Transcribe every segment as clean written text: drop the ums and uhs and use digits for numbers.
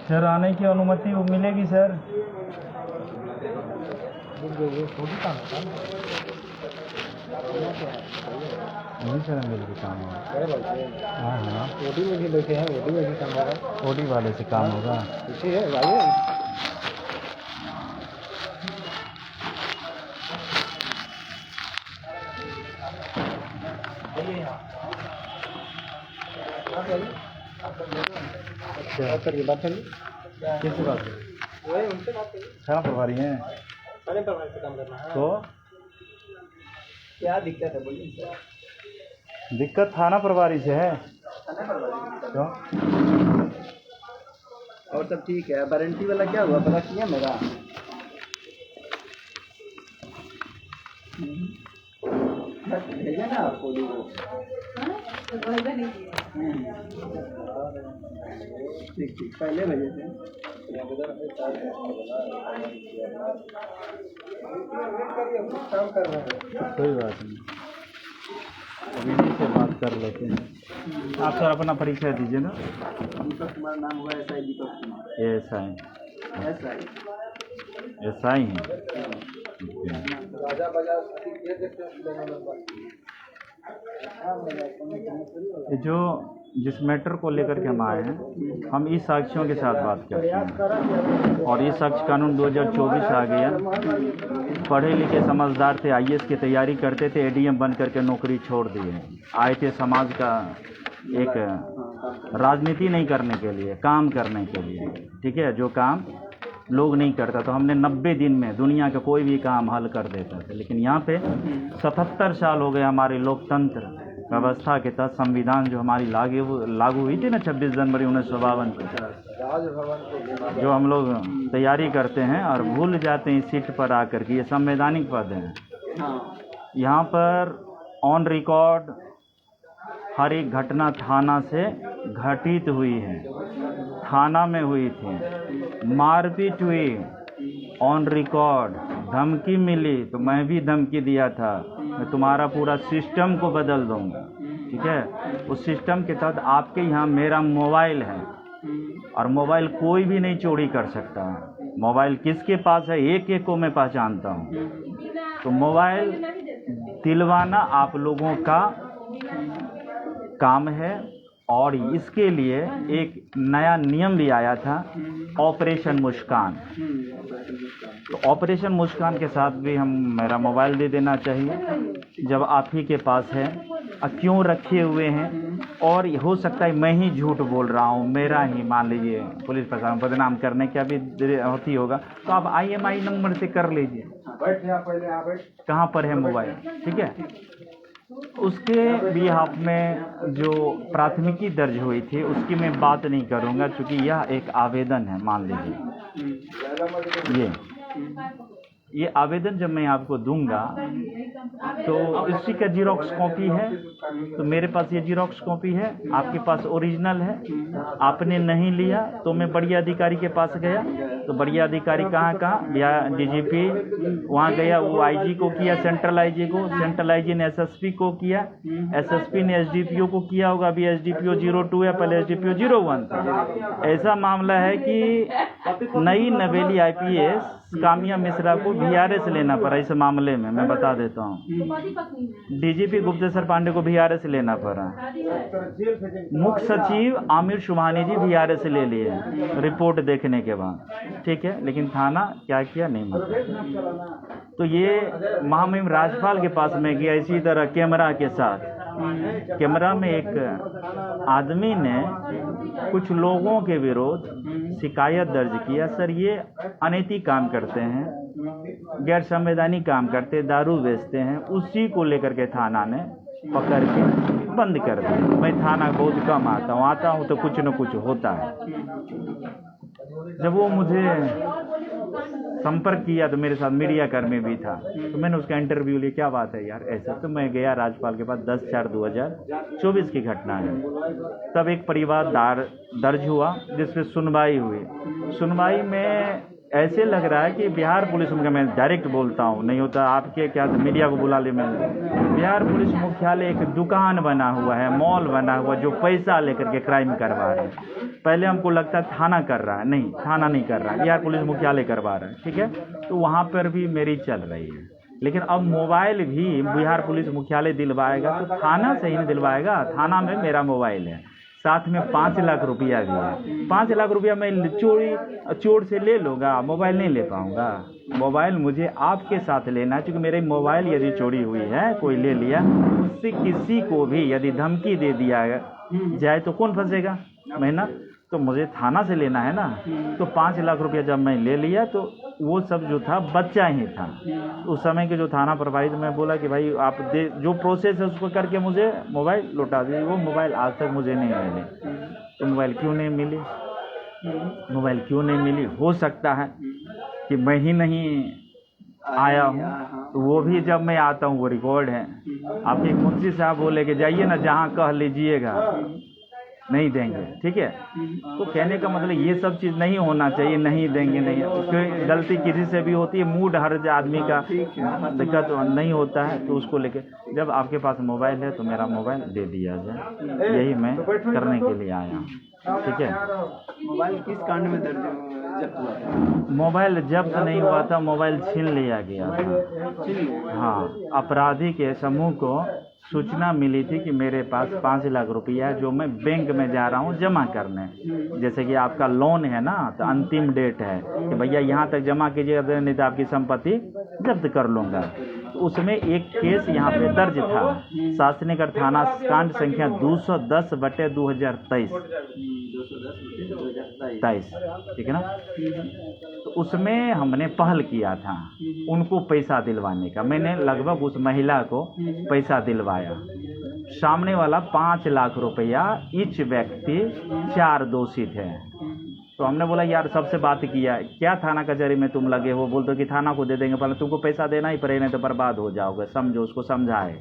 Sir आने की अनुमति मिलेगी सर? नहीं सर मेरे भी काम होगा। हाँ हाँ ओडी में भी बैठे हैं, ओडी में भी काम होगा। ओडी वाले से काम होगा। इसी है भाई सर, ये बात करिए। किससे बात करिए? वही उनसे बात करिए। थाना प्रभारी हैं? थाने प्रभारी से काम करना है। तो क्या दिक्कत है बोलिए सर? दिक्कत थाना प्रभारी से है। थाना प्रभारी क्यों? और सब ठीक है। वारंटी वाला क्या हुआ पता किया मेरा? भेजा ना आपको ठीक ठीक पहले भेजे थे। काम कर रहे हैं, कोई बात नहीं, अभी से बात कर लेते हैं। आप सर अपना परिचय दीजिए ना। दीपक कुमार नाम हुआ, SI Deepak Kumar. SI SI हैं। राजा बाजार जो जिस मैटर को लेकर के हम आए हैं, हम ई साक्ष्यों के साथ बात करते हैं। और ये साक्ष्य कानून 2024 आ गया। पढ़े लिखे समझदार थे, आईएएस की तैयारी करते थे, एडीएम बन करके नौकरी छोड़ दिए। आए थे समाज का एक राजनीति नहीं करने के लिए, काम करने के लिए। ठीक है, जो काम लोग नहीं करता तो हमने 90 दिन में दुनिया का कोई भी काम हल कर देता था। लेकिन यहाँ पे 77 साल हो गए हमारे लोकतंत्र व्यवस्था के तहत संविधान जो हमारी लागू हुई थी ना 26 जनवरी 1952 को, जो हम लोग तैयारी करते हैं और भूल जाते हैं इस सीट पर आकर के ये संवैधानिक पद हैं। यहाँ पर ऑन रिकॉर्ड हर एक घटना थाना से घटित हुई है, थाना में हुई थी, मारपीट हुई ऑन रिकॉर्ड, धमकी मिली तो मैं भी धमकी दिया था, मैं तुम्हारा पूरा सिस्टम को बदल दूंगा। ठीक है, उस सिस्टम के तहत आपके यहाँ मेरा मोबाइल है और मोबाइल कोई भी नहीं चोरी कर सकता है। मोबाइल किसके पास है एक एक को मैं पहचानता हूँ। तो मोबाइल दिलवाना आप लोगों का काम है। और इसके लिए एक नया नियम भी आया था, ऑपरेशन मुस्कान। तो ऑपरेशन मुस्कान के साथ भी हम मेरा मोबाइल दे देना चाहिए जब आप ही के पास है। क्यों रखे हुए हैं? और हो सकता है मैं ही झूठ बोल रहा हूँ, मेरा ही मान लीजिए पुलिस प्रशासन बदनाम करने का भी होती होगा, तो आप IMEI नंबर से कर लीजिए। कहाँ पर है मोबाइल? ठीक है, उसके बिहाफ में जो प्राथमिकी दर्ज हुई थी उसकी मैं बात नहीं करूंगा, क्योंकि यह एक आवेदन है। मान लीजिए ये आवेदन जब मैं आपको दूंगा तो इसी का जीरोक्स कॉपी है, तो मेरे पास ये जीरोक्स कॉपी है, आपके पास ओरिजिनल है। आपने नहीं लिया तो मैं बढ़िया अधिकारी के पास गया, तो बढ़िया अधिकारी कहाँ DGP वहाँ गया, वो IG को किया, सेंट्रल IG को, सेंट्रल IG ने SSP को किया, SSP ने SDPO को किया होगा। अभी SDPO 02 है, पहले SDPO 01 था। ऐसा मामला है कि नई नवेली IPS कामिया मिश्रा को VRS लेना पड़ा इस मामले में, मैं बता देता हूँ। DGP गुप्तेश्वर पांडे को VRS लेना पड़ा। मुख्य सचिव आमिर सुबहानी जी VRS ले लिए रिपोर्ट देखने के बाद, ठीक है, लेकिन थाना क्या किया नहीं मालूम। तो ये महामहिम राज्यपाल के पास में गया इसी तरह कैमरा के साथ। कैमरा में एक आदमी ने कुछ लोगों के विरोध शिकायत दर्ज किया, सर ये अनैतिक काम करते हैं, गैर संवैधानिक काम करते, दारू बेचते हैं। उसी को लेकर के थाना ने पकड़ के बंद कर दिया। मैं थाना बहुत कम आता हूँ तो कुछ न कुछ होता है। जब वो मुझे संपर्क किया तो मेरे साथ मीडिया कर्मी भी था, तो मैंने उसका इंटरव्यू लिया, क्या बात है यार ऐसा। तो मैं गया राज्यपाल के पास, 10/4/2024 की घटना है। तब एक परिवार दर्ज हुआ जिसपे सुनवाई हुई। सुनवाई में ऐसे लग रहा है कि बिहार पुलिस मुख्यालय, मैं डायरेक्ट बोलता हूँ, नहीं होता आपके क्या तो मीडिया को बुला ले। मैं बिहार पुलिस मुख्यालय एक दुकान बना हुआ है, मॉल बना हुआ, जो पैसा लेकर के क्राइम करवा रहे हैं। पहले हमको लगता है थाना कर रहा है, नहीं थाना नहीं कर रहा है, बिहार पुलिस मुख्यालय करवा रहा है, ठीक है। तो वहाँ पर भी मेरी चल रही है, लेकिन अब मोबाइल भी बिहार पुलिस मुख्यालय दिलवाएगा तो थाना से ही नहीं दिलवाएगा। थाना में मेरा मोबाइल है, साथ में 5 लाख रुपया भी है। 5 लाख रुपया मैं चोर से ले लूँगा, मोबाइल नहीं ले पाऊँगा। मोबाइल मुझे आपके साथ लेना है, क्योंकि मेरे मोबाइल यदि चोरी हुई है, कोई ले लिया, उससे किसी को भी यदि धमकी दे दिया जाए तो कौन फंसेगा? मैं ना, तो मुझे थाना से लेना है ना। तो 5 लाख रुपया जब मैं ले लिया तो वो सब जो था बच्चा ही था। उस समय के जो थाना प्रभारी, तो मैं बोला कि भाई आप जो प्रोसेस है उसको करके मुझे मोबाइल लौटा दीजिए। वो मोबाइल आज तक मुझे नहीं मिली। तो मोबाइल क्यों नहीं मिली? मोबाइल क्यों नहीं मिली? हो सकता है कि मैं ही नहीं आया हूँ, तो वो भी जब मैं आता हूँ वो रिकॉर्ड है। आपके मुंशी साहब बोले कि जाइए ना, जहाँ कह लीजिएगा नहीं देंगे, ठीक है। तो कहने का मतलब ये सब चीज़ नहीं होना चाहिए, नहीं देंगे नहीं। उसकी गलती किसी से भी होती है, मूड हर आदमी का दिक्कत नहीं होता है। तो उसको लेके जब आपके पास मोबाइल है तो मेरा मोबाइल दे दिया जाए, यही मैं करने के लिए आया हूँ, ठीक है। मोबाइल किस कांड में जब्त हुआ था? मोबाइल जब्त नहीं हुआ था, मोबाइल छीन लिया गया था। हाँ, अपराधी के समूह को सूचना मिली थी कि मेरे पास 5 लाख रुपया है, जो मैं बैंक में जा रहा हूँ जमा करने। जैसे कि आपका लोन है ना, तो अंतिम डेट है कि भैया यहाँ तक जमा कीजिएगा, नहीं तो आपकी संपत्ति जब्त कर लूँगा। तो उसमें एक केस यहाँ पे दर्ज था, शासनीगढ़ थाना कांड संख्या 210/2023, ठीक है ना। तो उसमें हमने पहल किया था उनको पैसा दिलवाने का। मैंने लगभग उस महिला को पैसा दिलवाया। सामने वाला 5 लाख रुपया, ईच व्यक्ति 4 दोषी थे। तो हमने बोला यार सबसे बात किया, क्या थाना कचहरी में तुम लगे हो, बोल दो कि थाना को दे देंगे, पहले तुमको पैसा देना ही पड़ेगा, नहीं तो बर्बाद हो जाओगे। समझो, उसको समझाए,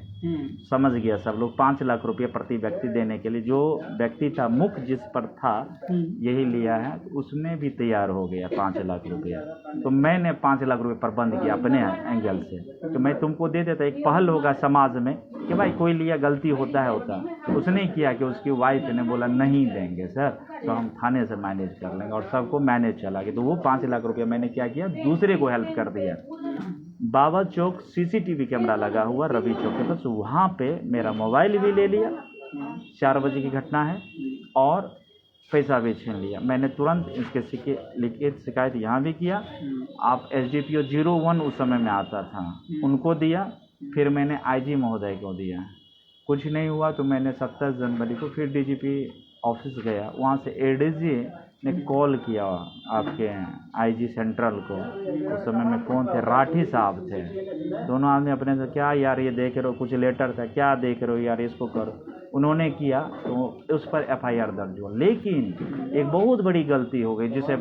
समझ गया सब लोग। 5 लाख रुपये प्रति व्यक्ति देने के लिए जो व्यक्ति था मुख्य जिस पर था यही लिया है, उसमें भी तैयार हो गया 5 लाख रुपया। तो मैंने 5 लाख रुपये प्रबंध किया अपने एंगल से, तो मैं तुमको दे देता। एक पहल होगा समाज में कि भाई कोई लिया, गलती होता है। उसने किया कि उसकी वाइफ ने बोला नहीं देंगे सर, तो हम थाने से मैनेज कर लेंगे, और सबको मैनेज चला गया। तो वो 5 लाख रुपया मैंने क्या किया, दूसरे को हेल्प कर दिया। बाबा चौक CCTV कैमरा लगा हुआ रवि चौक के पास, वहाँ पे मेरा मोबाइल भी ले लिया। 4 बजे की घटना है, और पैसा भी छीन लिया। मैंने तुरंत इसके लिखित शिकायत यहाँ भी किया। आप SDPO 01 उस समय में आता था, उनको दिया। फिर मैंने IG महोदय को दिया, कुछ नहीं हुआ। तो मैंने 27 जनवरी को फिर DGP ऑफिस गया, वहाँ से ADG ने कॉल किया आपके IG सेंट्रल को। उस समय में कौन थे, राठी साहब थे। दोनों आदमी अपने से, क्या यार ये देख रहे हो, कुछ लेटर था, क्या देख रहे हो यार, इसको करो। उन्होंने किया तो उस पर FIR दर्ज हुआ। लेकिन एक बहुत बड़ी गलती हो गई, जिसे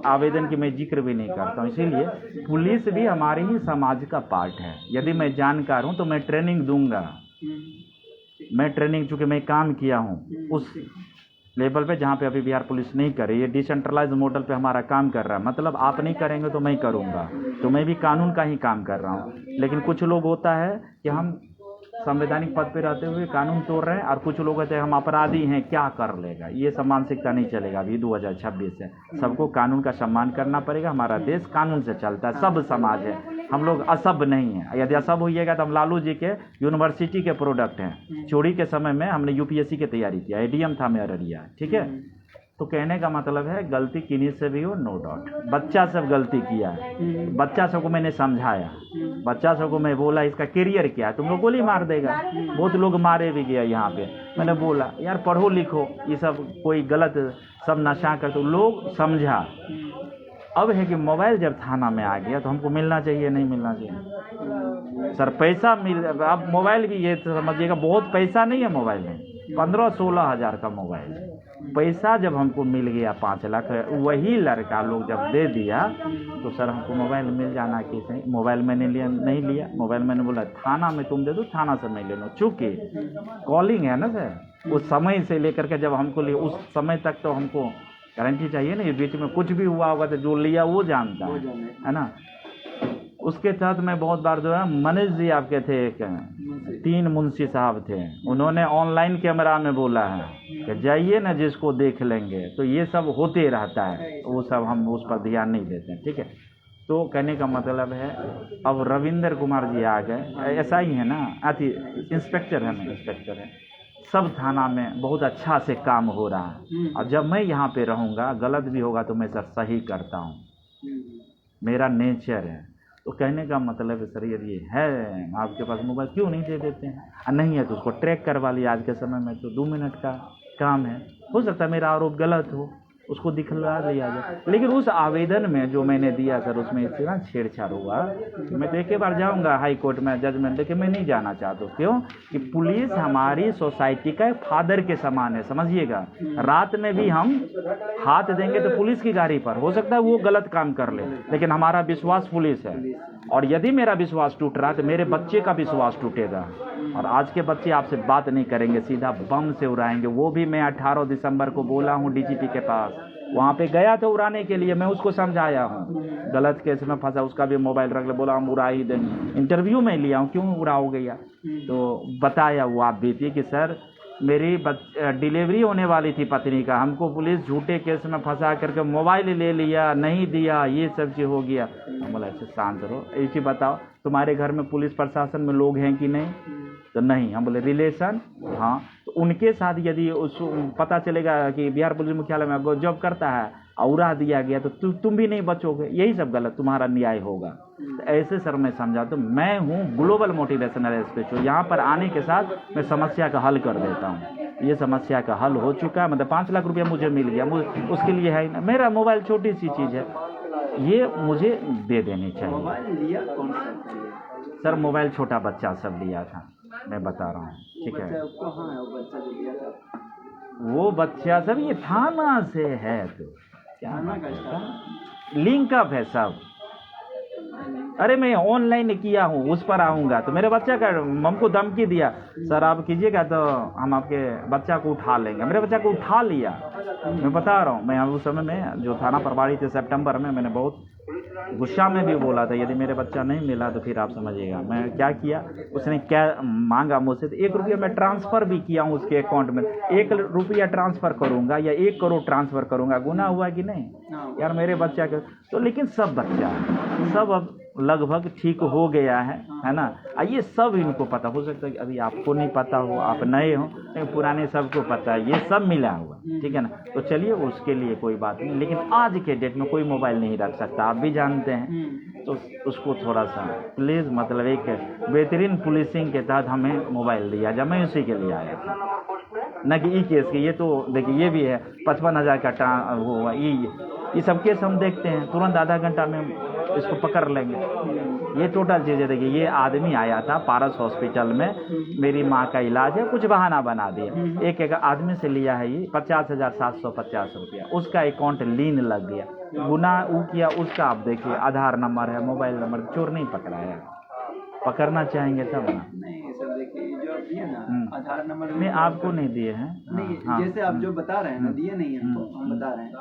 आवेदन की मैं जिक्र भी नहीं करता हूँ। इसीलिए पुलिस भी हमारे ही समाज का पार्ट है। यदि मैं जानकार हूँ तो मैं ट्रेनिंग दूंगा। मैं ट्रेनिंग, चूँकि मैं काम किया हूँ उस लेवल पे जहाँ पे अभी बिहार पुलिस नहीं कर रही है, डिसेंट्रलाइज मॉडल पे हमारा काम कर रहा है। मतलब आप नहीं करेंगे तो मैं करूँगा, तो मैं भी कानून का ही काम कर रहा हूँ। लेकिन कुछ लोग होता है कि हम संवैधानिक पद पे रहते हुए कानून तोड़ रहे हैं, और कुछ लोग कहते हैं हम अपराधी हैं, क्या कर लेगा। ये सब मानसिकता नहीं चलेगा अभी 2026 है। सबको कानून का सम्मान करना पड़ेगा। हमारा देश कानून से चलता है, सब समाज है, हम लोग असभ्य नहीं है। यदि असभ्य होइएगा तो हम लालू जी के यूनिवर्सिटी के प्रोडक्ट हैं। चोरी के समय में हमने यूपीएससी की तैयारी किया, एडीएम था मैं अररिया, ठीक है। तो कहने का मतलब है गलती किन्हीं से भी हो, नो डाउट। बच्चा सब गलती किया है, बच्चा सबको मैंने समझाया, बच्चा सबको मैं बोला इसका करियर क्या है, तुम लोग गोली मार देगा। बहुत लोग मारे भी गया यहाँ पे। मैंने बोला यार पढ़ो लिखो, ये सब कोई गलत सब नशा कर, तो लोग समझा। अब है कि मोबाइल जब थाना में आ गया तो हमको मिलना चाहिए, नहीं मिलना चाहिए सर। पैसा मिल, अब मोबाइल भी ये समझिएगा बहुत पैसा नहीं है मोबाइल में, 15-16 हज़ार का मोबाइल है। पैसा जब हमको मिल गया 5 लाख, वही लड़का लोग जब दे दिया तो सर हमको मोबाइल मिल जाना कैसे। मोबाइल मैंने लिया नहीं लिया, मोबाइल मैंने बोला थाना में तुम दे दो, थाना से मैं ले लो। चूँकि कॉलिंग है ना सर, उस समय से लेकर के जब हमको लिए उस समय तक तो हमको गारंटी चाहिए ना, ये बीच में कुछ भी हुआ होगा तो जो लिया वो जानता है ना। उसके तहत मैं बहुत बार जो है, मनीष जी आपके थे एक 3 मुंशी साहब थे, उन्होंने ऑनलाइन कैमरा में बोला है कि जाइए ना जिसको देख लेंगे। तो ये सब होते रहता है, वो सब हम उस पर ध्यान नहीं देते हैं, ठीक है। तो कहने का मतलब है अब रविंद्र कुमार जी आ गए, ऐसा ही है ना, अति इंस्पेक्टर है ना, इंस्पेक्टर है, सब थाना में बहुत अच्छा से काम हो रहा है। और जब मैं यहाँ पे रहूँगा, गलत भी होगा तो मैं सर सही करता हूँ, मेरा नेचर है। तो कहने का मतलब है सर यदि है आपके पास मोबाइल क्यों नहीं दे देते हैं, और नहीं है तो उसको ट्रैक करवा लिया। आज के समय में तो 2 मिनट का काम है, हो सकता है मेरा आरोप गलत हो, उसको दिखला दिया जाए। लेकिन उस आवेदन में जो मैंने दिया सर, उसमें इतना छेड़छाड़ हुआ कि मैं तो एक बार जाऊंगा हाई कोर्ट में जजमेंट लेके, मैं नहीं जाना चाहता। क्यों कि पुलिस हमारी सोसाइटी का फादर के समान है, समझिएगा। रात में भी हम हाथ देंगे तो पुलिस की गाड़ी पर, हो सकता है वो गलत काम कर ले, लेकिन हमारा विश्वास पुलिस है। और यदि मेरा विश्वास टूट रहा है तो मेरे बच्चे का विश्वास टूटेगा। और आज के बच्चे आपसे बात नहीं करेंगे, सीधा बम से उड़ाएंगे। वो भी मैं 18 दिसंबर को बोला हूँ डीजीपी के पास, वहाँ पे गया तो उड़ाने के लिए, मैं उसको समझाया हूँ गलत केस में फंसा, उसका भी मोबाइल रख ले, बोला हम उड़ा ही देंगे। इंटरव्यू में लिया हूँ, क्यों उड़ाओगे यार। तो बताया वो आप भी थी कि सर मेरी डिलीवरी होने वाली थी पत्नी का, हमको पुलिस झूठे केस में फंसा करके मोबाइल ले लिया, नहीं दिया, ये सब चीज़ हो गया। हम बोला ऐसे शांत रहो, एक चीज़ बताओ तुम्हारे घर में पुलिस प्रशासन में लोग हैं कि नहीं, तो नहीं। हम बोले रिलेशन, हाँ, तो उनके साथ यदि उस पता चलेगा कि बिहार पुलिस मुख्यालय में जॉब करता है और उड़ा दिया गया तो तुम भी नहीं बचोगे, यही सब गलत तुम्हारा न्याय होगा। तो ऐसे सर मैं समझा, तो मैं हूँ ग्लोबल मोटिवेशनल स्पीच, यहाँ पर आने के साथ मैं समस्या का हल कर देता हूँ। ये समस्या का हल हो चुका है, मतलब 5 लाख रुपया मुझे मिल गया, मुझे उसके लिए है ना, मेरा मोबाइल छोटी सी चीज़ है, ये मुझे दे देनी चाहिए। मोबाइल लिया कौन सा सर मोबाइल छोटा बच्चा सब लिया था, मैं बता रहा हूँ, ठीक है। कहाँ है वो बच्चा जो लिया था? वो बच्चा सब ये थाना से है, तो क्या लिंकअप है सब। अरे मैं ऑनलाइन किया हूँ, उस पर आऊँगा तो मेरे बच्चा का हमको धमकी दिया, सर आप कीजिएगा तो हम आपके बच्चा को उठा लेंगे। मेरे बच्चा को उठा लिया, मैं बता रहा हूँ। मैं उस समय में जो थाना प्रभारी थे सितंबर में, मैंने बहुत गुस्सा में भी बोला था यदि मेरे बच्चा नहीं मिला तो फिर आप समझिएगा मैं क्या किया। उसने क्या मांगा मुझसे, तो 1 रुपया मैं ट्रांसफ़र भी किया हूँ उसके अकाउंट में। 1 रुपया ट्रांसफ़र करूँगा या 1 करोड़ ट्रांसफ़र करूँगा, गुनाह हुआ कि नहीं यार मेरे बच्चा का। तो लेकिन सब बच्चा सब अब लगभग ठीक हो गया है ना। ये सब इनको पता, हो सकता है कि अभी आपको नहीं पता हो, आप नए हो, लेकिन पुराने सबको पता है, ये सब मिला हुआ, ठीक है ना। तो चलिए उसके लिए कोई बात नहीं, लेकिन आज के डेट में कोई मोबाइल नहीं रख सकता, आप भी जानते हैं। तो उसको थोड़ा सा प्लीज़, मतलब एक बेहतरीन पुलिसिंग के तहत हमें मोबाइल दिया जाए, मैं उसी के लिए आया था, न कि ई केस की। ये तो देखिए ये भी है 55,000 का वो हुआ, ये सब केस हम देखते हैं, तुरंत आधा घंटा में इसको पकड़ लेंगे। ये टोटल चीज़ें देखिए, ये आदमी आया था पारस हॉस्पिटल में, मेरी माँ का इलाज है, कुछ बहाना बना दिया। एक आदमी से लिया है ये 50,750 रुपया, उसका अकाउंट लीन लग गया, गुनाह वो किया उसका। आप देखिए आधार नंबर है, मोबाइल नंबर, चोर नहीं पकड़ाया। पकड़ना चाहेंगे तब ना। नहीं सर देखिए जो आप दिए ना आधार नंबर नहीं आपको नहीं दिए हैं, नहीं, जैसे आप जो बता रहे हैं ना दिए नहीं हमको, हम बता रहे हैं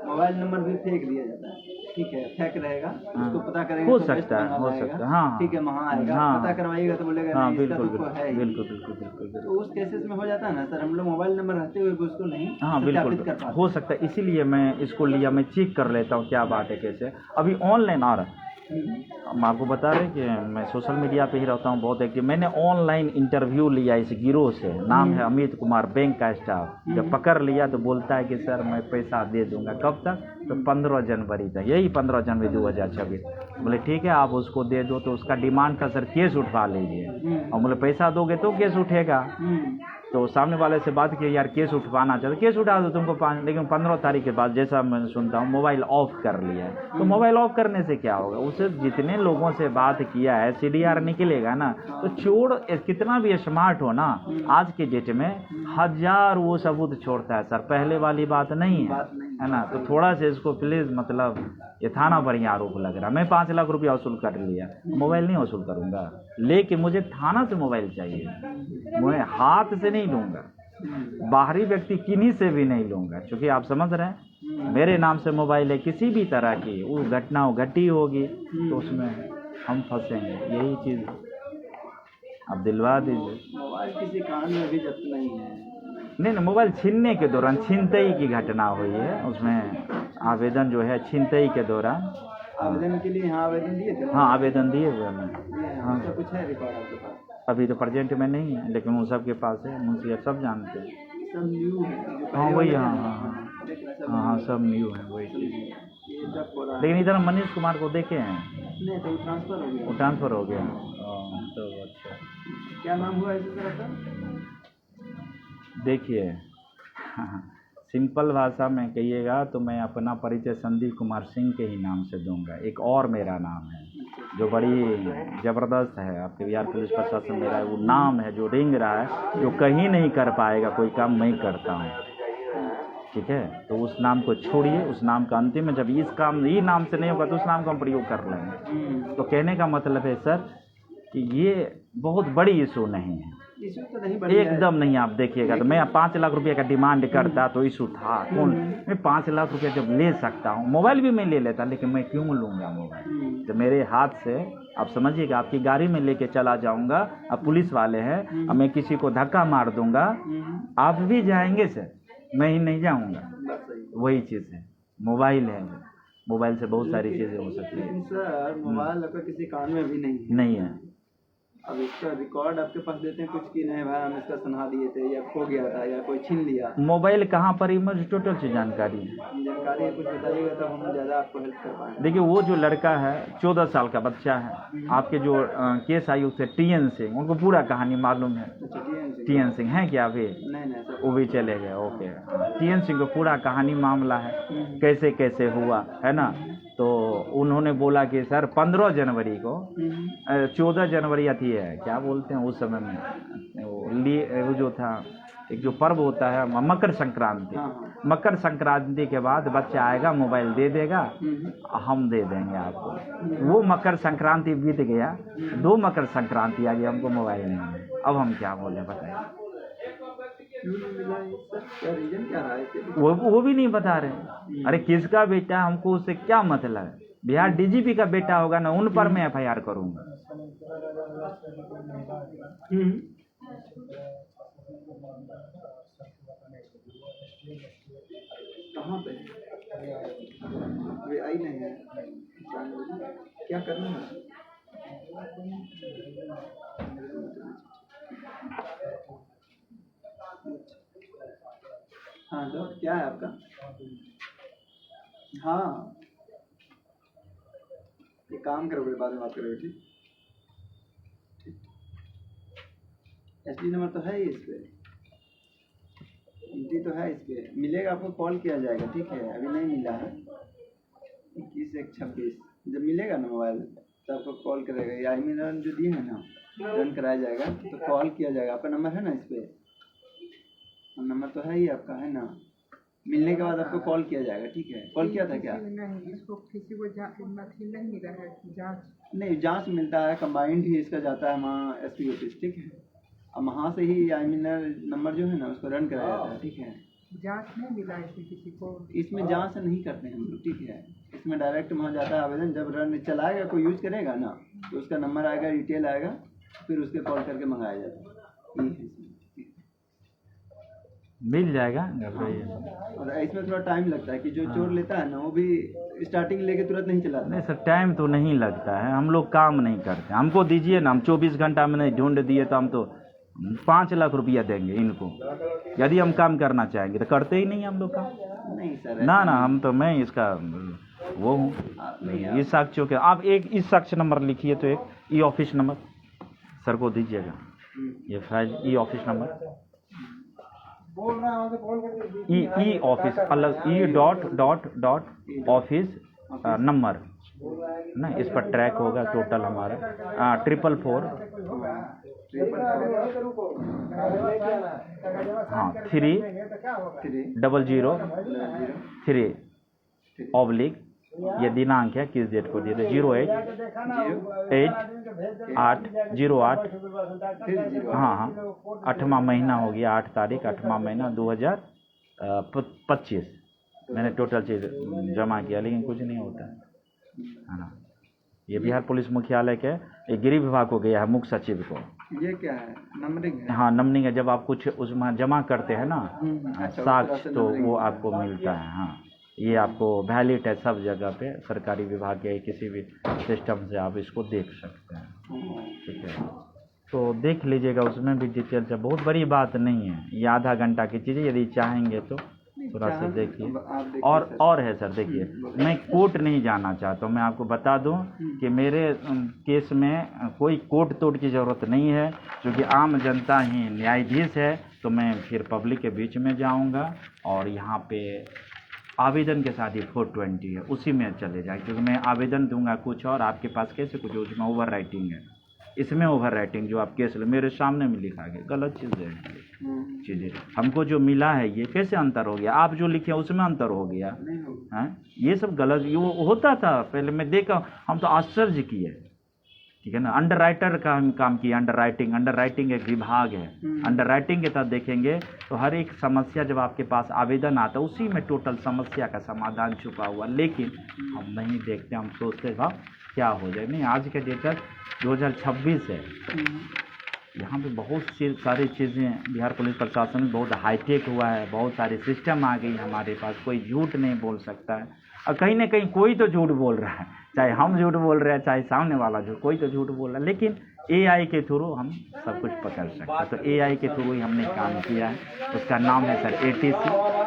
मोबाइल नंबर भी फेक दिया जाता है। ठीक है फेक रहेगा, हाँ। उसको पता करेंगे हो तो वेस्ट सकता है, बंगाल हो आएगा। सकता है, हाँ, ठीक है वहाँ आएगा, हाँ, पता करवाइएगा तो बोलेगा हाँ, नहीं इसका बिल्कुल तो है ही। बिल्कुल बिल्कुल बिल्कुल बिल्कुल। तो उस केसेस में हो जाता है ना सर, हम लोग मोबाइल नंबर रहते हुए भी उसको नहीं हाँ बिल्कुल सत्यापित कर पाते। हो सकता है, इसीलिए मैं इसको लिया, मैं चेक कर लेता हूँ क्या बात है कैसे। अभी ऑनलाइन आ रहा है, हम आपको बता रहे कि मैं सोशल मीडिया पे ही रहता हूँ बहुत एक्टिव। मैंने ऑनलाइन इंटरव्यू लिया इस गिरोह से, नाम है अमित कुमार, बैंक का स्टाफ। जब पकड़ लिया तो बोलता है कि सर मैं पैसा दे दूंगा, कब तक, तो 15 जनवरी तक, यही 15 जनवरी 2026। बोले ठीक है आप उसको दे दो, तो उसका डिमांड था सर केस उठवा लीजिए, और बोले पैसा दोगे तो केस उठेगा। तो सामने वाले से बात की यार केस उठवाना चाहते, केस उठा दो तुमको 5, लेकिन 15 तारीख के बाद जैसा मैं सुनता हूँ मोबाइल ऑफ कर लिया। तो मोबाइल ऑफ करने से क्या होगा, उसे जितने लोगों से बात किया है CDR निकलेगा ना। तो चोर कितना भी स्मार्ट हो ना, आज के डेट में 1000 वो सबूत छोड़ता है सर, पहले वाली बात नहीं है ना। तो थोड़ा से इसको प्लीज़, मतलब ये थाना पर ही आरोप लग रहा है। मैं 5 लाख रुपया वसूल कर लिया, मोबाइल नहीं वसूल करूँगा, लेकिन मुझे थाना से मोबाइल चाहिए, मैं हाथ से नहीं लूँगा, बाहरी व्यक्ति किन्हीं से भी नहीं लूँगा, क्योंकि आप समझ रहे हैं मेरे नाम से मोबाइल है, किसी भी तरह की वो घटना घटी होगी तो उसमें हम फंसेंगे, यही चीज़ आप दिलवा दीजिए। मोबाइल किसी कांड में भी जब्त नहीं है। नहीं, मोबाइल छीनने के दौरान छीनतई की घटना हुई है, उसमें आवेदन जो है छीनतई के दौरान। आवेदन के लिए यहाँ आवेदन दिए थे? हाँ आवेदन दिए हुए मैं। हाँ उसका कुछ है रिकॉर्ड आपके पास? अभी तो प्रेजेंट में नहीं है, लेकिन उन सब के पास है, मुंशी सब जानते हैं। सब न्यू है जो हाँ पहले वही, वाले हाँ थे ना, हाँ हाँ लेकिन सब हाँ हाँ सब न्यू है वही चीज़। ये जब हो रहा है। लेकिन इधर मनीष कुमार को देखे हैं, नहीं तो ट्रांसफर हो गया। वो ट्रांसफ़र हो गया। तो अच्छा क्या नाम हुआ इसी तरह का? देखिए सिंपल भाषा में कहिएगा तो मैं अपना परिचय संदीप कुमार सिंह के ही नाम से दूंगा। एक और मेरा नाम है जो बड़ी ज़बरदस्त है, आपके बिहार पुलिस प्रशासन मेरा वो नाम है जो रेंग रहा है, जो कहीं नहीं कर पाएगा कोई काम मैं करता हूँ, ठीक है। तो उस नाम को छोड़िए, उस नाम का अंतिम में जब इस काम ये नाम से नहीं होगा तो उस नाम का हम प्रयोग कर लेंगे। तो कहने का मतलब है सर कि ये बहुत बड़ी इशू नहीं है, इशू तो नहीं बड़ी एकदम नहीं। आप देखिएगा तो मैं 5 लाख रुपये का डिमांड करता तो इशू था कौन, मैं 5 लाख रुपये जब ले सकता हूँ, मोबाइल भी मैं ले लेता, लेकिन मैं क्यों लूँगा मोबाइल जब मेरे हाथ से, आप समझिएगा आपकी गाड़ी में लेके चला जाऊँगा, अब पुलिस वाले हैं, अब मैं किसी को धक्का मार दूँगा, आप भी जाएंगे सर, मैं ही नहीं जाऊँगा, वही चीज़ है। मोबाइल है, मोबाइल से बहुत सारी चीज़ें हो सकती है। लेकिन सर मोबाइल आपका किसी कान में भी नहीं है। अब इसका रिकॉर्ड आपके पास देते हैं कुछ कि नहीं भाई हम इसका सुना दिए थे या खो गया था या कोई छीन लिया? मोबाइल कहाँ पर ही मुझे टोटल से जानकारी है। जानकारी कुछ बताइएगा तो हम ज़्यादा आपको हेल्प कर पाएंगे। देखिए वो जो लड़का है 14 साल का बच्चा है, आपके जो केस आयुक्त है TN सिंह, उनको पूरा कहानी मालूम है। TN सिंह है क्या अभी? नहीं सर, वो भी चले गए, ओके। TN सिंह को पूरा कहानी मामला है, कैसे कैसे हुआ है ना। तो उन्होंने बोला कि सर 15 जनवरी को 14 जनवरी आती है, क्या बोलते हैं उस समय में वो जो था एक जो पर्व होता है मकर संक्रांति, मकर संक्रांति के बाद बच्चा आएगा मोबाइल दे देगा, हम दे देंगे आपको। वो मकर संक्रांति बीत गया, 2 मकर संक्रांति आ गई, हमको मोबाइल नहीं है, अब हम क्या बोले बताइए। वो भी नहीं बता रहे। अरे किसका बेटा, हमको उससे क्या मतलब है। बिहार DGP का बेटा होगा ना, उन पर मैं FIR करूंगा। कहाँ पे वे आई नहीं है, क्या करना है? हाँ तो क्या है आपका? हाँ ये काम करोगे, बाद में बात करोगे, ठीक? SD नंबर तो है ही इस पे, एंट्री तो है इस पे, मिलेगा आपको कॉल किया जाएगा, ठीक है। अभी नहीं मिला है, 21-1-26 जब मिलेगा ना मोबाइल तो आपको कॉल करेगा। ये आई जो दिए हैं ना रन कराया जाएगा तो कॉल किया जाएगा। आपका नंबर है ना इस पे, नंबर तो है ही आपका, है ना। मिलने के बाद आपको कॉल किया जाएगा, ठीक है। कॉल किया था क्या? नहीं, इसको किसी को नहीं रहा जांच नहीं, जांच मिलता है, कंबाइंड ही इसका जाता है वहाँ SP ऑफिस, ठीक है। अब वहाँ से ही नंबर जो है ना उसको रन कराया जाता है, ठीक है। जांच नहीं मिला इसमें किसी को? इसमें जांच नहीं करते हैं हम लोग, ठीक है। इसमें डायरेक्ट वहाँ जाता है आवेदन, जब रन चलाएगा कोई यूज़ करेगा ना, तो उसका नंबर आएगा, डिटेल आएगा, फिर उसके कॉल करके मंगाया जाता है। ये है इसमें। मिल जाएगा, घबराइए। और इसमें थोड़ा टाइम लगता है कि जो चोर लेता है ना, वो भी स्टार्टिंग लेके तुरंत नहीं चलाता। नहीं सर, टाइम तो नहीं लगता है, हम लोग काम नहीं करते। हमको दीजिए ना, हम 24 घंटा में नहीं ढूंढ दिए तो हम तो 5 लाख रुपया देंगे इनको, यदि हम काम करना चाहेंगे तो करते ही नहीं हम लोग काम। नहीं सर, ना ना, हम तो मैं इसका वो हूँ। इस साक्ष्यों के आप एक इस साक्ष्य नंबर लिखिए, तो एक ई ऑफिस नंबर सर को दीजिएगा, ये file e office number, e office अलग, ई डॉट ऑफिस नंबर ना, इस पर ट्रैक होगा टोटल हमारा 444 हाँ 30003 ये दिनांक है, किस डेट को दिए थे, 08/8/08 हाँ हाँ 8वां महीना हो गया, 8 तारीख 8वां महीना 2025 मैंने टोटल चीज़ जमा किया, लेकिन कुछ नहीं होता है ना। ये बिहार पुलिस मुख्यालय के ये गृह विभाग को गया है, मुख्य सचिव को। ये क्या है, नंबरिंग है? हाँ नंबरिंग है, जब आप कुछ उसमें जमा करते हैं ना साक्ष्य, तो वो आपको मिलता है। हाँ ये आपको वैलिड है सब जगह पे, सरकारी विभाग के किसी भी सिस्टम से आप इसको देख सकते हैं, ठीक है। तो देख लीजिएगा, उसमें भी डिटेल्स है, बहुत बड़ी बात नहीं है, ये आधा घंटा की चीज़ है, यदि चाहेंगे तो थोड़ा सा देखिए। और है सर, देखिए मैं कोर्ट नहीं जाना चाहता हूँ, मैं आपको बता दूं कि मेरे केस में कोई कोर्ट तोड़ की ज़रूरत नहीं है, क्योंकि आम जनता ही न्यायाधीश है। तो मैं फिर पब्लिक के बीच में जाऊंगा और यहाँ पे आवेदन के साथ ही 420 है, उसी में चले जाए, क्योंकि मैं आवेदन दूंगा कुछ और आपके पास कैसे कुछ, उसमें ओवर राइटिंग है, इसमें ओवर राइटिंग जो आप केस मेरे सामने में लिखा गया गलत चीज़ें हमको जो मिला है, ये कैसे अंतर हो गया, आप जो लिखे उसमें अंतर हो गया है, ये सब गलत ये होता था पहले, मैं देखा, हम तो आश्चर्य किए, ठीक है ना। अंडर राइटर का हम काम किया, अंडर राइटिंग एक विभाग है, अंडर राइटिंग के तहत देखेंगे तो हर एक समस्या जब आपके पास आवेदन आता है, उसी में टोटल समस्या का समाधान छुपा हुआ, लेकिन हम नहीं देखते, हम सोचते साहब क्या हो जाए। नहीं, आज के डेट 2026 है, यहाँ पे बहुत सारी चीज़ें बिहार पुलिस प्रशासन में बहुत हाईटेक हुआ है, बहुत सारे सिस्टम आ गई हमारे पास, कोई झूठ नहीं बोल सकता है, और कहीं ना कहीं कोई तो झूठ बोल रहा है, चाहे हम झूठ बोल रहे हैं चाहे सामने वाला झूठ, कोई तो झूठ बोल रहा है, लेकिन AI के थ्रू हम सब कुछ पकड़ सकते हैं। तो AI के थ्रू ही हमने काम किया है, उसका नाम है सर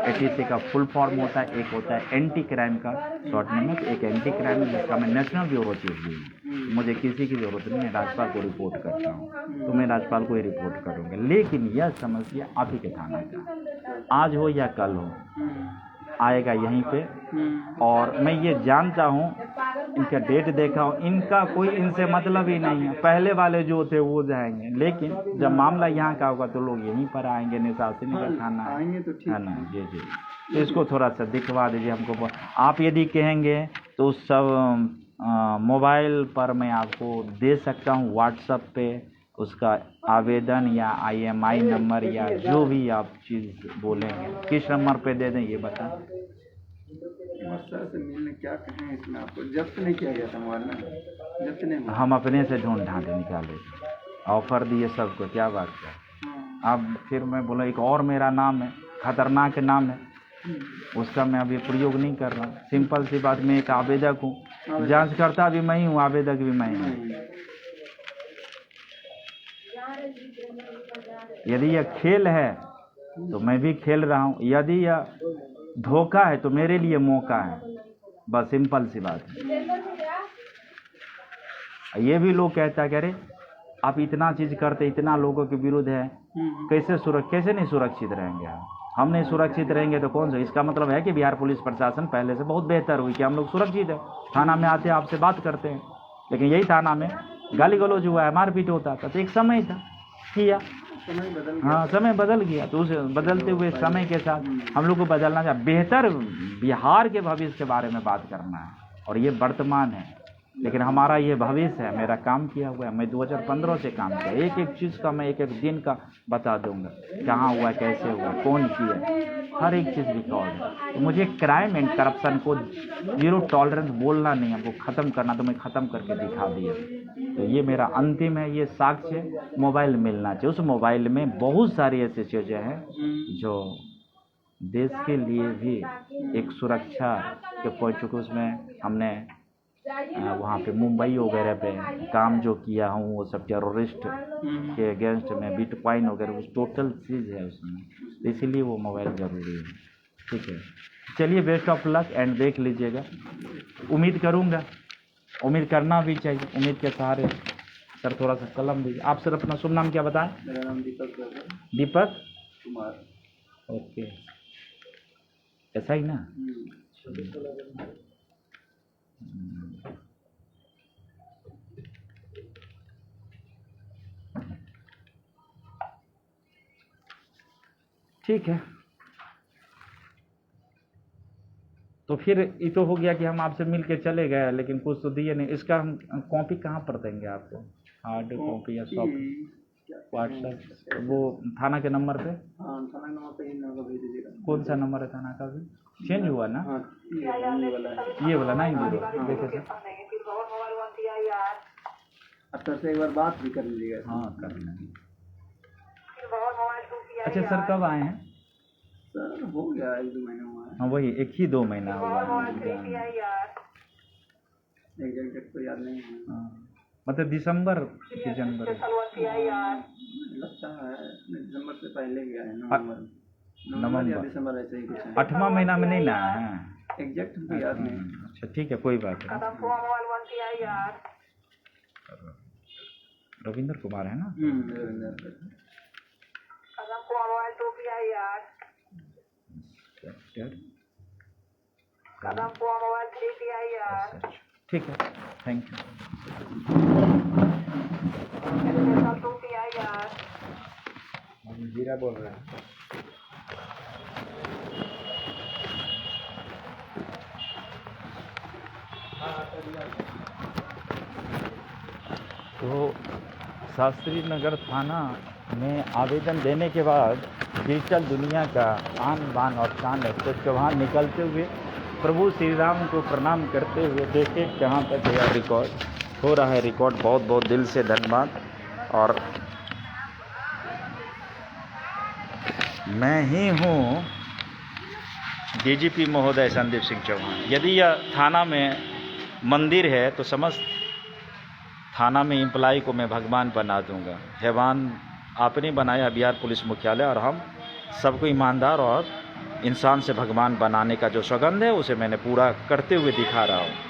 ATC का फुल फॉर्म होता है, एक होता है एंटी क्राइम का शॉर्ट नेम, एक एंटी क्राइम है जिसका मैं नेशनल ब्यूरो चीफ हूँ, मुझे किसी की ज़रूरत नहीं है, राज्यपाल को रिपोर्ट करता हूँ, तो मैं राज्यपाल को ही रिपोर्ट करूँगा। लेकिन यह समस्या आप ही के थाना का, आज हो या कल हो, आएगा यहीं पे, और मैं ये जानता हूँ, इनका डेट देखा हूँ, इनका कोई इनसे मतलब ही नहीं है, पहले वाले जो थे वो जाएंगे, लेकिन जब मामला यहाँ का होगा तो लोग यहीं पर आएंगे, निशासिनी का थाना है ना। जी जी, तो इसको थोड़ा सा दिखवा दीजिए हमको, आप यदि कहेंगे तो सब मोबाइल पर मैं आपको दे सकता हूँ, व्हाट्सएप पे उसका आवेदन या IMI नंबर या जो भी आप चीज़ बोलेंगे, किस नंबर पे दे दें ये बताएं। सर से मिलने क्या कहें, इसमें आपको जब्त नहीं किया गया था मोबाइल में, जब्त नहीं हुआ, हम अपने से ढूंढ ढांढे निकाले, ऑफर दिए सबको, क्या बात है। अब फिर मैं बोला एक और मेरा नाम है, खतरनाक नाम है, उसका मैं अभी प्रयोग नहीं कर रहा हूँ। सिंपल सी बात, मैं एक आवेदक हूँ, जांचकर्ता भी मैं ही हूँ, आवेदक भी मैं ही हूँ। यदि यह खेल है तो मैं भी खेल रहा हूँ, यदि यह धोखा है तो मेरे लिए मौका है, बस सिंपल सी बात है। ये भी लोग कहता है कि अरे आप इतना चीज़ करते, इतना लोगों के विरुद्ध है, कैसे नहीं सुरक्षित रहेंगे, हम नहीं सुरक्षित रहेंगे तो कौन सा। इसका मतलब है कि बिहार पुलिस प्रशासन पहले से बहुत बेहतर हुई कि हम लोग सुरक्षित है, थाना में आते हैं आपसे बात करते हैं, लेकिन यही थाना में गाली गलौज हुआ है, मारपीट होता था, तो एक समय था किया, हाँ समय बदल गया, तो उस बदलते हुए समय के साथ हम लोग को बदलना चाहिए, बेहतर बिहार के भविष्य के बारे में बात करना है, और ये वर्तमान है, लेकिन हमारा ये भविष्य है, मेरा काम किया हुआ है, मैं 2015 से काम किया, एक एक चीज़ का मैं एक एक दिन का बता दूंगा, कहाँ हुआ, कैसे हुआ, कौन किया, हर एक चीज़ रिकॉर्ड है। तो मुझे क्राइम एंड करप्शन को जीरो टॉलरेंस बोलना नहीं, हमको ख़त्म करना, तो मैं ख़त्म करके दिखा दिया। तो ये मेरा अंतिम है, ये साक्ष्य मोबाइल मिलना चाहिए। उस मोबाइल में बहुत सारी ऐसी चीज़ें हैं जो देश के लिए भी एक सुरक्षा के पॉइंट, चूँकि उसमें हमने वहाँ पे मुंबई वगैरह पे काम जो किया हूँ, वो सब टेररिस्ट के अगेंस्ट में, बिटकॉइन वगैरह, उस टोटल चीज़ है उसमें, तो इसीलिए वो मोबाइल ज़रूरी है। ठीक है, चलिए, बेस्ट ऑफ लक एंड देख लीजिएगा। उम्मीद करूँगा, उम्मीद करना भी चाहिए, उम्मीद के सहारे। सर थोड़ा सा कलम दीजिए। आप सर अपना शुभ नाम क्या बताएं? मेरा नाम दीपक कुमार। ओके, ऐसा ही ना? ठीक है, तो फिर ये तो हो गया कि हम आपसे मिल के चले गए, लेकिन कुछ तो दिए नहीं। इसका हम कॉपी कहाँ पर देंगे आपको? हार्ड कॉपी या सॉफ्ट? व्हाट्सएप, वो थाना के नंबर पे? हाँ, थाना नंबर पे ही नंबर भेज दीजिएगा। कौन सा नंबर है थाना का? भी चेंज हुआ ना? हाँ, ये वाला 90। देखिए सर, अब सर से एक बार बात भी कर लीजिएगा। हाँ कर लेंगे। अच्छा सर, कब आए हैं? सर हो गया 1-2 महीना हुआ है। हाँ वही 1 ही 2 महीना हुआ है। एग्जैक्ट डेट तो याद नहीं है। हाँ, मतलब दिसंबर की जनवरी लगता है, दिसंबर से पहले गया है, नवंबर या दिसंबर, ऐसे ही कुछ है। 8वां महीना में नहीं ना है? एग्जैक्ट हमको याद नहीं। अच्छा ठीक है, कोई बात नहीं। रविंद्र कुमार है ना? ठीक है, थैंक यू। जीरा बोल रहे हैं। तो शास्त्री नगर थाना में आवेदन देने के बाद डिजिटल दुनिया का आन बान और शान है, तो वहाँ निकलते हुए प्रभु श्री राम को प्रणाम करते हुए देखे कहाँ तक यह रिकॉर्ड हो रहा है। रिकॉर्ड बहुत बहुत दिल से धन्यवाद। और मैं ही हूँ डीजीपी महोदय संदीप सिंह चौहान। यदि यह थाना में मंदिर है तो समस्त थाना में एम्प्लाई को मैं भगवान बना दूंगा। हैवान आपने बनाया बिहार पुलिस मुख्यालय, और हम सबको ईमानदार और इंसान से भगवान बनाने का जो सौगंध है उसे मैंने पूरा करते हुए दिखा रहा हूँ।